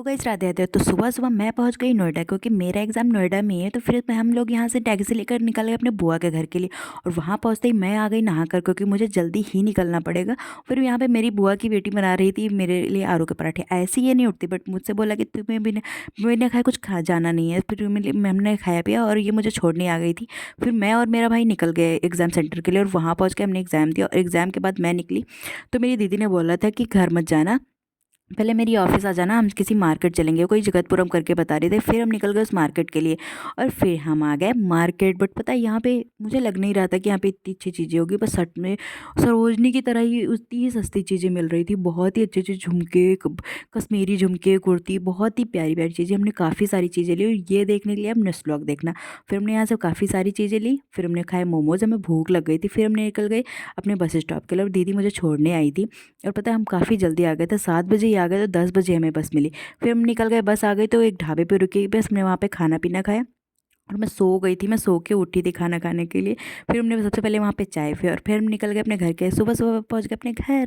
तो गाइस राधे-राधे। तो सुबह-सुबह मैं पहुंच गई नोएडा, क्योंकि मेरा एग्ज़ाम नोएडा में है। तो फिर हम लोग यहाँ से टैक्सी लेकर निकल गए अपने बुआ के घर के लिए। और वहाँ पहुँचते ही मैं आ गई नहाकर, क्योंकि मुझे जल्दी ही निकलना पड़ेगा। फिर यहाँ पे मेरी बुआ की बेटी बना रही थी मेरे लिए आलू के पराठे। ऐसे ही ये नहीं उठती, बट मुझसे बोला कि तुम्हें बिना खाए कुछ खा जाना नहीं है। फिर हमने खाया पिया और ये मुझे छोड़ने आ गई थी। फिर मैं और मेरा भाई निकल गए एग्ज़ाम सेंटर के लिए, और वहाँ पहुँच के हमने एग्ज़ाम दिया। और एग्ज़ाम के बाद मैं निकली, तो मेरी दीदी ने बोला था कि घर मत जाना, पहले मेरी ऑफिस आ जाना, हम किसी मार्केट चलेंगे, कोई जगतपुरम करके बता रहे थे। फिर हम निकल गए उस मार्केट के लिए, और फिर हम आ गए मार्केट। बट पता है यहाँ पे मुझे लग नहीं रहा था कि यहाँ पे इतनी अच्छी चीज़ें होगी, बस सच में सरोजनी की तरह ही उतनी ही सस्ती चीज़ें मिल रही थी। बहुत ही अच्छे अच्छे झुमके, कश्मीरी झुमके, कुर्ती, बहुत ही प्यारी प्यारी चीज़ें। हमने काफ़ी सारी चीज़ें ली, और ये देखने के लिए अब नेक्स्ट व्लॉग देखना। फिर हमने यहाँ से काफ़ी सारी चीज़ें ली, फिर हमने खाए मोमोज, हमें भूख लग गई थी। फिर हमने निकल गए अपने बस स्टॉप के लिए, और दीदी मुझे छोड़ने आई थी। और पता है हम काफ़ी जल्दी आ गए थे, 7 बजे ही आ गए, तो 10 बजे हमें बस मिली। फिर हम निकल गए, बस आ गई तो एक ढाबे पे रुकी, बस हमने वहाँ पे खाना पीना खाया। और मैं सो गई थी, मैं सो के उठी थी खाना खाने के लिए। फिर हमने सबसे पहले वहाँ पे चाय, फिर हम निकल गए अपने घर के, सुबह सुबह पहुँच गए अपने घर।